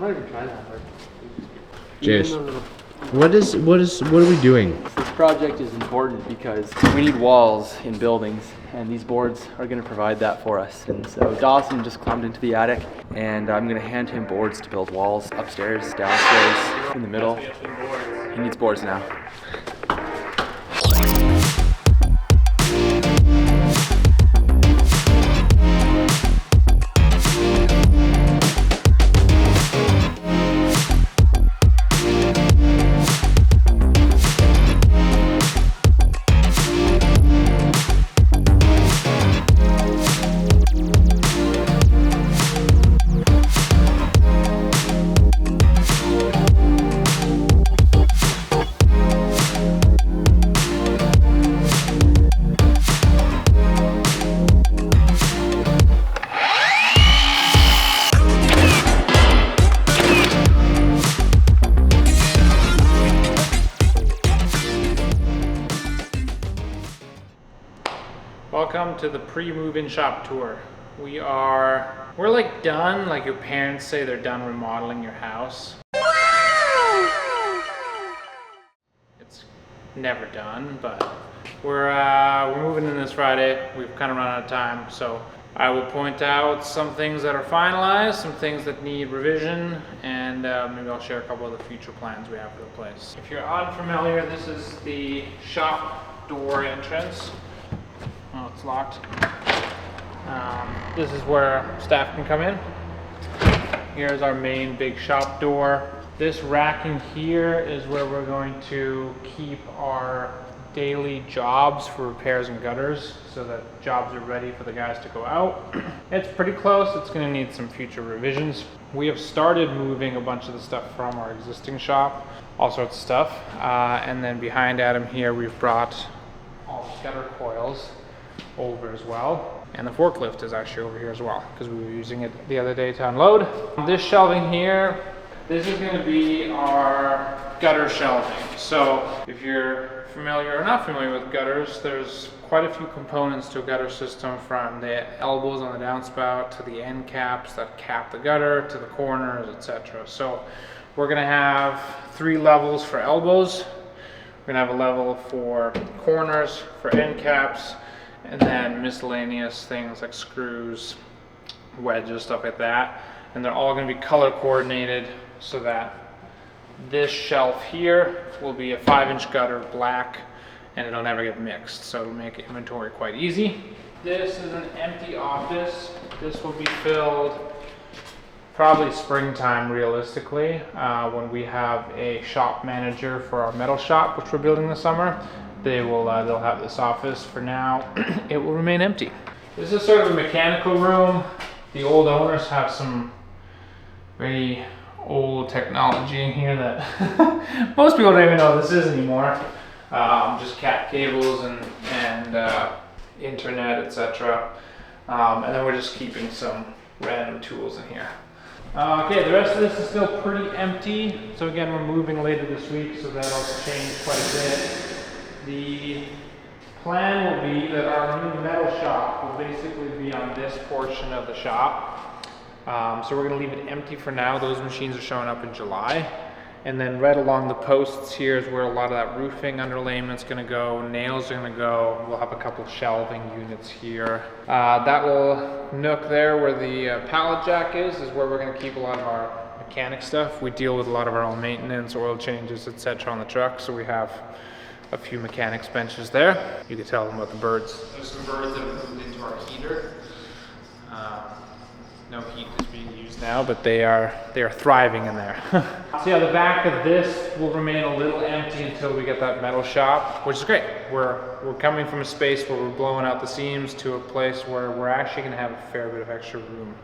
I'm not even trying that hard. Cheers. What are we doing? This project is important because we need walls in buildings, and these boards are going to provide that for us. And so Dawson just climbed into the attic, and I'm going to hand him boards to build walls upstairs, downstairs, in the middle. He needs boards now. Welcome to the pre-move-in shop tour. We're like done, like your parents say they're done remodeling your house. It's never done, but we're moving in this Friday. We've kind of run out of time, so I will point out some things that are finalized, some things that need revision, and maybe I'll share a couple of the future plans we have for the place. If you're unfamiliar, this is the shop door entrance. Oh, it's locked. This is where staff can come in. Here's our main big shop door. This racking here is where we're going to keep our daily jobs for repairs and gutters so that jobs are ready for the guys to go out. It's pretty close. It's going to need some future revisions. We have started moving a bunch of the stuff from our existing shop, all sorts of stuff. And then behind Adam here, we've brought all the gutter coils over as well, and the forklift is actually over here as well because we were using it the other day to unload. This shelving here, this is going to be our gutter shelving. So if you're familiar or not familiar with gutters, there's quite a few components to a gutter system, from the elbows on the downspout to the end caps that cap the gutter to the corners, etc. So we're going to have 3 levels for elbows. We're going to have a level for corners, for end caps, and then miscellaneous things like screws, wedges, stuff like that. And they're all going to be color coordinated so that this shelf here will be a 5-inch gutter, black, and it'll never get mixed. So it'll make inventory quite easy. This is an empty office. This will be filled probably springtime realistically, when we have a shop manager for our metal shop, which we're building this summer. They'll have this office. For now, it will remain empty. This is sort of a mechanical room. The old owners have some very old technology in here that most people don't even know this is anymore. Just cat cables and internet, etc. And then we're just keeping some random tools in here. Okay, the rest of this is still pretty empty. So again, we're moving later this week, so that'll change quite a bit. The plan will be that our new metal shop will basically be on this portion of the shop. So we're going to leave it empty for now. Those machines are showing up in July. And then right along the posts here is where a lot of that roofing underlayment's going to go. Nails are going to go. We'll have a couple shelving units here. That little nook there where the pallet jack is where we're going to keep a lot of our mechanic stuff. We deal with a lot of our own maintenance, oil changes, etc. on the truck. So we have a few mechanics benches there. You can tell them about the birds. There's some birds that have moved into our heater. No heat is being used now, but they are thriving in there. So yeah, the back of this will remain a little empty until we get that metal shop, which is great. We're coming from a space where we're blowing out the seams to a place where we're actually going to have a fair bit of extra room,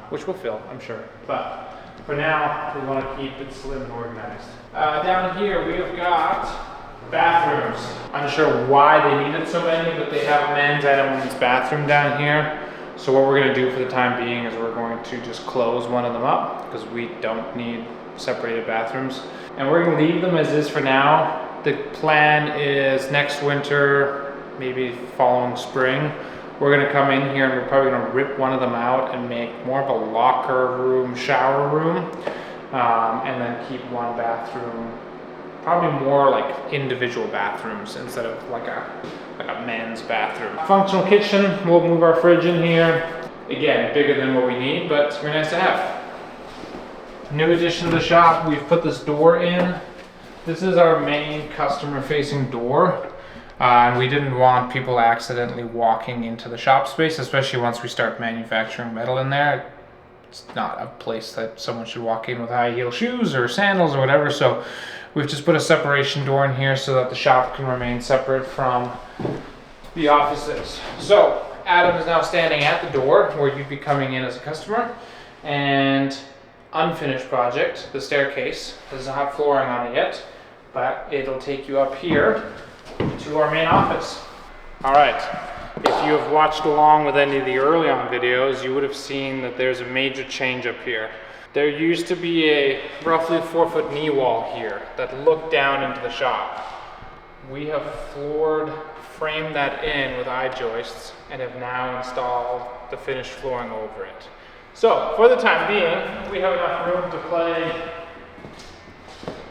which we'll fill, I'm sure. But for now, we want to keep it slim and organized. Down here, we have got bathrooms. I'm not sure why they needed so many, but they have a men's and a women's bathroom down here. So what we're going to do for the time being is we're going to just close one of them up because we don't need separated bathrooms. And we're going to leave them as is for now. The plan is next winter, maybe following spring, We're gonna come in here and we're probably gonna rip one of them out and make more of a locker room, shower room, and then keep one bathroom, probably more like individual bathrooms instead of like a men's bathroom. Functional kitchen, we'll move our fridge in here. Again, bigger than what we need, but it's very nice to have. New addition to the shop, we've put this door in. This is our main customer facing door. And we didn't want people accidentally walking into the shop space, especially once we start manufacturing metal in there. It's not a place that someone should walk in with high heel shoes or sandals or whatever. So we've just put a separation door in here so that the shop can remain separate from the offices. So Adam is now standing at the door where you'd be coming in as a customer. And unfinished project, the staircase doesn't have flooring on it yet, but it'll take you up here to our main office. All right, if you have watched along with any of the early on videos, you would have seen that there's a major change up here. There used to be a roughly 4-foot knee wall here that looked down into the shop. We have framed that in with I-joists and have now installed the finished flooring over it. So for the time being, we have enough room to play,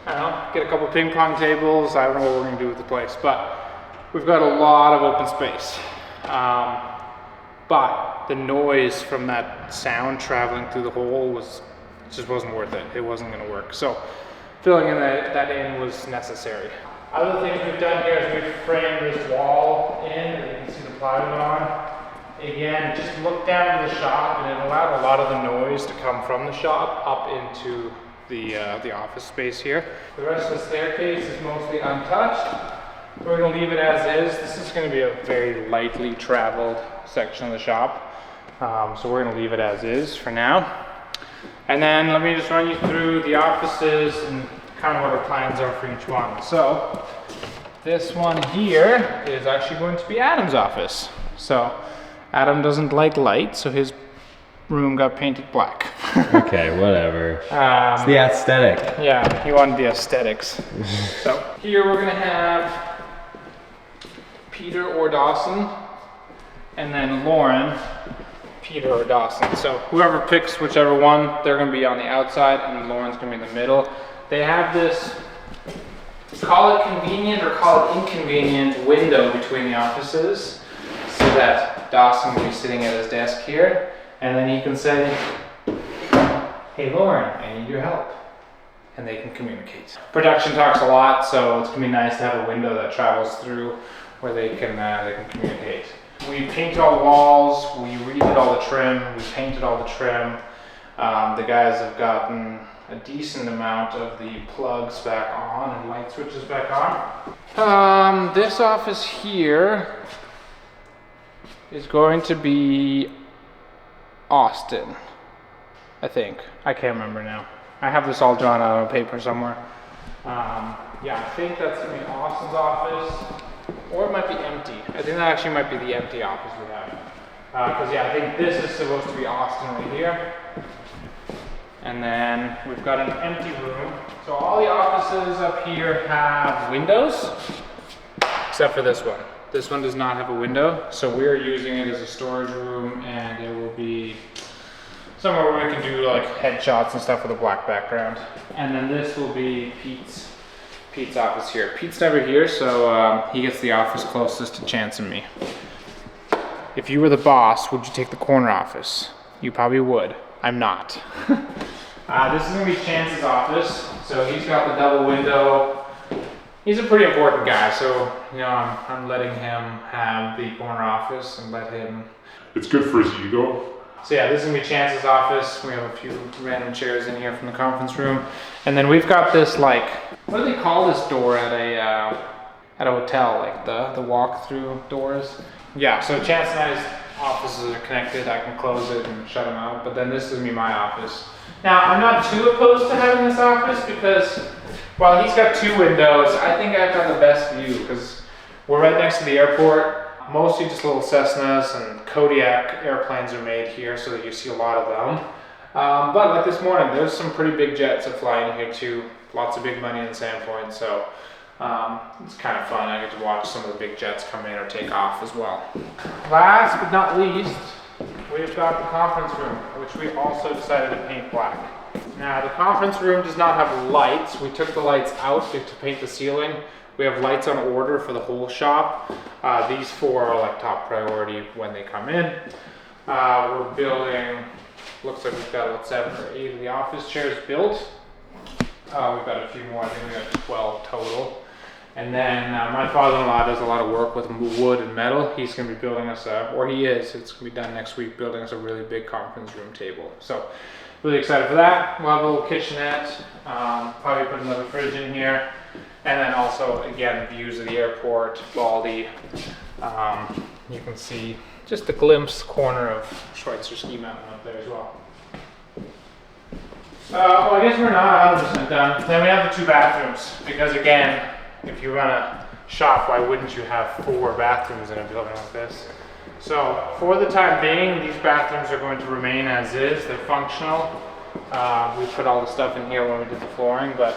I don't know, get a couple ping pong tables. I don't know what we're gonna do with the place, but we've got a lot of open space. But the noise from that sound traveling through the hole just wasn't worth it. It wasn't gonna work. So filling in that in was necessary. Other things we've done here is we've framed this wall in that you can see the plywood on. Again, just look down to the shop and it allowed a lot of the noise to come from the shop up into the office space here. The rest of the staircase is mostly untouched. We're gonna leave it as is. This is gonna be a very lightly traveled section of the shop. So we're gonna leave it as is for now. And then let me just run you through the offices and kind of what our plans are for each one. So this one here is actually going to be Adam's office. So Adam doesn't like light, so his room got painted black. Okay, whatever. It's the aesthetic. Yeah, he wanted the aesthetics. So here we're gonna have Peter or Dawson, and then Lauren, Peter or Dawson. So whoever picks whichever one, they're gonna be on the outside, and then Lauren's gonna be in the middle. They have this, call it convenient or call it inconvenient, window between the offices, so that Dawson will be sitting at his desk here, and then he can say, hey Lauren, I need your help. And they can communicate. Production talks a lot, so it's gonna be nice to have a window that travels through where they can communicate. We painted all the walls, we redid all the trim, we painted all the trim. The guys have gotten a decent amount of the plugs back on and light switches back on. This office here is going to be Austin, I think. I can't remember now. I have this all drawn out on paper somewhere. Yeah, I think that's gonna be Austin's office, or it might be empty. I think that actually might be the empty office we have. Because yeah, I think this is supposed to be Austin right here. And then we've got an empty room. So all the offices up here have windows, except for this one. This one does not have a window, so we're using it as a storage room, and it will be somewhere where we can do like headshots and stuff with a black background. And then this will be Pete's office here. Pete's never here, so he gets the office closest to Chance and me. If you were the boss, would you take the corner office? You probably would. I'm not. This is gonna be Chance's office. So he's got the double window. He's a pretty important guy, so you know I'm letting him have the corner office and let him. It's good for his ego. So yeah, this is gonna be Chance's office. We have a few random chairs in here from the conference room, and then we've got this like, what do they call this door at a hotel? Like the walk-through doors. Yeah. So Chance and I's offices are connected. I can close it and shut them out. But then this is gonna be my office. Now I'm not too opposed to having this office because while he's got two windows, I think I've got the best view because we're right next to the airport. Mostly just little Cessnas and Kodiak airplanes are made here so that you see a lot of them. But like this morning, there's some pretty big jets that fly in here too. Lots of big money in Sandpoint, so It's kind of fun. I get to watch some of the big jets come in or take off as well. Last but not least, we've got the conference room, which we also decided to paint black. Now, the conference room does not have lights. We took the lights out to paint the ceiling. We have lights on order for the whole shop. These 4 are like top priority when they come in. We're building, looks like we've got about 7 or 8 of the office chairs built. We've got a few more, I think we got 12 total. And then my father-in-law does a lot of work with wood and metal. He's gonna be building us it's gonna be done next week, building us a really big conference room table. So really excited for that. We'll have a little kitchenette, probably put another fridge in here. And then also, again, views of the airport, Baldy. You can see just a glimpse corner of Schweitzer Ski Mountain up there as well. Well, I guess we're not 100% done. Then we have the 2 bathrooms, because again, if you run a shop, why wouldn't you have 4 bathrooms in a building like this? So for the time being, these bathrooms are going to remain as is. They're functional. We put all the stuff in here when we did the flooring, but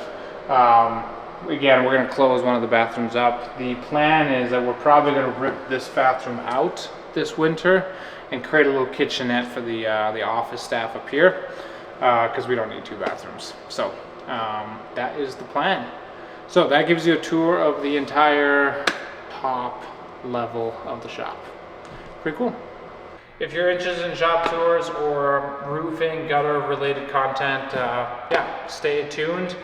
again, we're going to close one of the bathrooms up. The plan is that we're probably going to rip this bathroom out this winter and create a little kitchenette for the office staff up here, because we don't need 2 bathrooms. So that is the plan. So that gives you a tour of the entire top level of the shop. Pretty cool. If you're interested in shop tours or roofing, gutter related content, yeah, stay tuned.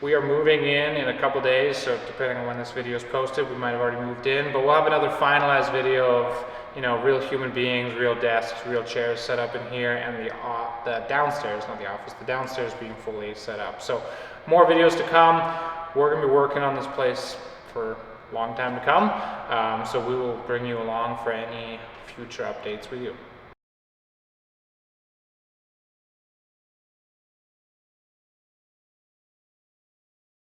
We are moving in a couple days, so depending on when this video is posted, we might have already moved in, but we'll have another finalized video of, you know, real human beings, real desks, real chairs set up in here, and the downstairs, not the office, the downstairs being fully set up. So more videos to come. We're gonna be working on this place for a long time to come, so we will bring you along for any future updates with you.